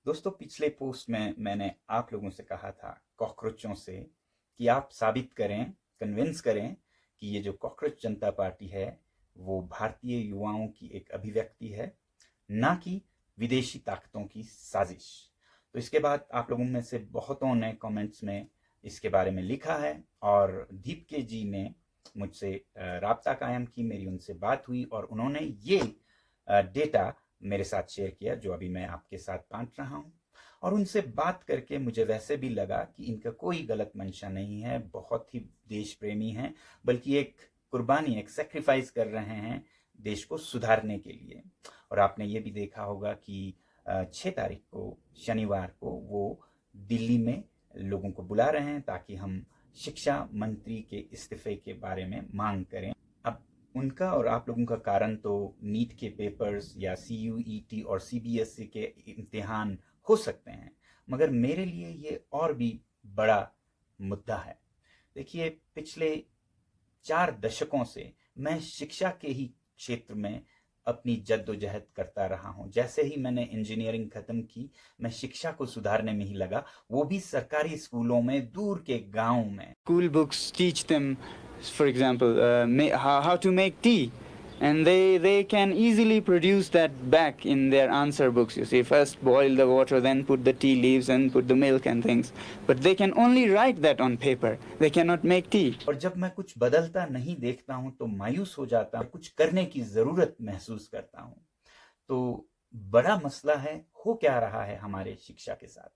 दोस्तों, पिछले पोस्ट में मैंने आप लोगों से कहा था कॉकरोचों से कि आप साबित करें, कन्विंस करें कि ये जो कॉकरोच जनता पार्टी है वो भारतीय युवाओं की एक अभिव्यक्ति है, ना कि विदेशी ताकतों की साजिश। तो इसके बाद आप लोगों में से बहुतों ने कमेंट्स में इसके बारे में लिखा है और दीप के जी ने मुझसे राब्ता कायम की, मेरी उनसे बात हुई और उन्होंने ये डेटा मेरे साथ शेयर किया जो अभी मैं आपके साथ बांट रहा हूं। और उनसे बात करके मुझे वैसे भी लगा कि इनका कोई गलत मंशा नहीं है, बहुत ही देश प्रेमी हैं, बल्कि एक कुर्बानी, एक सेक्रीफाइस कर रहे हैं देश को सुधारने के लिए। और आपने ये भी देखा होगा कि 6 तारीख को, शनिवार को, वो दिल्ली में लोगों को बुला रहे हैं ताकि हम शिक्षा मंत्री के इस्तीफे के बारे में मांग करें। अब उनका और आप लोगों का कारण तो नीट के पेपर्स या CUET और CBSE के इम्तिहान हो सकते हैं, मगर मेरे लिए ये और भी बड़ा मुद्दा है। देखिए, पिछले 4 दशकों से मैं शिक्षा के ही क्षेत्र में अपनी जद्दोजहद करता रहा हूं। जैसे ही मैंने इंजीनियरिंग खत्म की, मैं शिक्षा को सुधारने में ही लगा, वो भी सरकारी स्कूलों में, दूर के गांव में। School books teach them, for example, how to make tea, and they can easily produce that back in their answer books. You see, first boil the water, then put the tea leaves and put the milk and things. But they can only write that on paper. They cannot make tea. और जब मैं कुछ बदलता नहीं देखता हूं तो मायूस हो जाता हूं, कुछ करने की जरूरत महसूस करता हूं। तो बड़ा मसला है, हो क्या रहा है हमारे शिक्षा के साथ।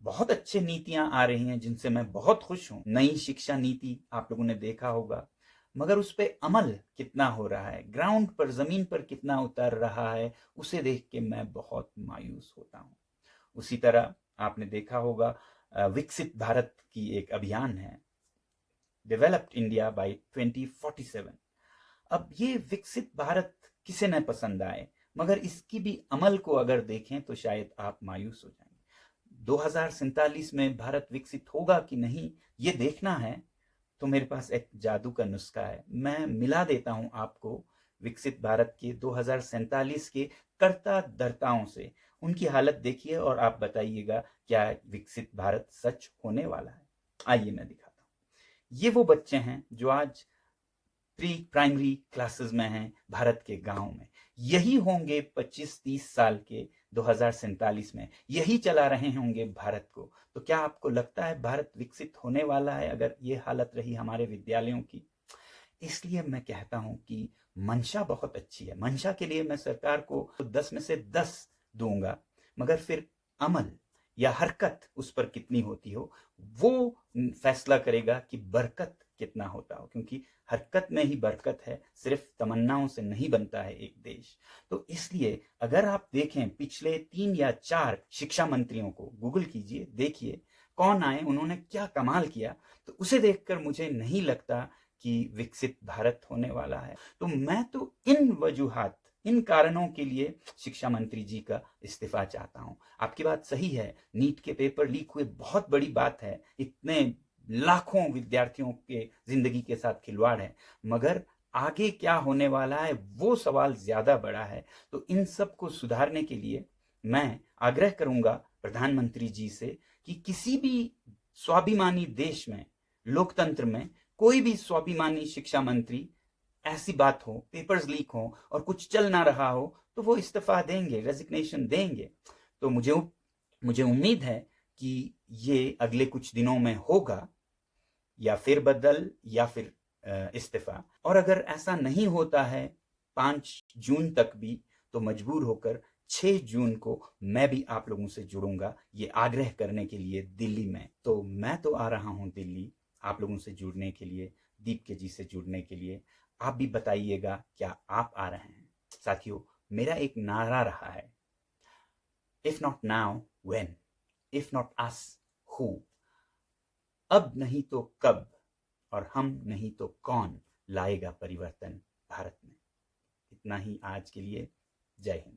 बहुत अच्छे नीतियां आ रही हैं जिनसे मैं बहुत खुश हूं। नई शिक्षा नीति आप लोगों ने देखा होगा, मगर उस पर अमल कितना हो रहा है, ग्राउंड पर, जमीन पर कितना उतर रहा है, उसे देख के मैं बहुत मायूस होता हूं। उसी तरह आपने देखा होगा विकसित भारत की एक अभियान है, डेवलप्ड इंडिया बाय 2047। अब ये विकसित भारत किसे न पसंद आए, मगर इसकी भी अमल को अगर देखें तो शायद आप मायूस हो जाएंगे। 2047 में भारत विकसित होगा कि नहीं, ये देखना है तो मेरे पास एक जादू का नुस्खा है। मैं मिला देता हूं आपको विकसित भारत के 2047 के कर्ता धर्ताओं से। उनकी हालत देखिए और आप बताइएगा क्या विकसित भारत सच होने वाला है। आइए मैं दिखाता हूं। ये वो बच्चे हैं जो आज प्री प्राइमरी क्लासेस में हैं भारत के गांव में। यही होंगे 25-30 साल के 2047 में, यही चला रहे होंगे भारत को। तो क्या आपको लगता है भारत विकसित होने वाला है अगर ये हालत रही हमारे विद्यालयों की? इसलिए मैं कहता हूं कि मंशा बहुत अच्छी है, मंशा के लिए मैं सरकार को 10 में से 10 दूंगा, मगर फिर अमल या हरकत उस पर कितनी होती हो, वो फैसला करेगा कि बरकत कितना होता हो। क्योंकि हरकत में ही बरकत है, सिर्फ तमन्नाओं से नहीं बनता है एक देश। तो इसलिए अगर आप देखें पिछले 3 या 4 शिक्षा मंत्रियों को, गूगल कीजिए, देखिए कौन आए, उन्होंने क्या कमाल किया, तो उसे देखकर मुझे नहीं लगता कि विकसित भारत होने वाला है। तो मैं तो इन वजूहात, इन कारणों के लिए शिक्षा मंत्री जी का इस्तीफा चाहता हूं। आपकी बात सही है, नीट के पेपर लीक हुए बहुत बड़ी बात है, इतने लाखों विद्यार्थियों के जिंदगी के साथ खिलवाड़ है, मगर आगे क्या होने वाला है वो सवाल ज्यादा बड़ा है। तो इन सब को सुधारने के लिए मैं आग्रह करूंगा प्रधानमंत्री जी से कि किसी भी स्वाभिमानी देश में, लोकतंत्र में, कोई भी स्वाभिमानी शिक्षा मंत्री ऐसी बात हो, पेपर्स लीक हो और कुछ चल ना रहा हो, तो वो इस्तीफा देंगे, रेजिग्नेशन देंगे। तो मुझे उम्मीद है कि ये अगले कुछ दिनों में होगा, या फिर बदल या फिर इस्तीफा। और अगर ऐसा नहीं होता है 5 जून तक भी, तो मजबूर होकर 6 जून को मैं भी आप लोगों से जुड़ूंगा ये आग्रह करने के लिए दिल्ली में। तो मैं तो आ रहा हूं दिल्ली आप लोगों से जुड़ने के लिए, दीप के जी से जुड़ने के लिए। आप भी बताइएगा क्या आप आ रहे हैं। साथियों, मेरा एक नारा रहा है, if not now when, if not us who. अब नहीं तो कब, और हम नहीं तो कौन लाएगा परिवर्तन भारत में। इतना ही आज के लिए। जय हिंद।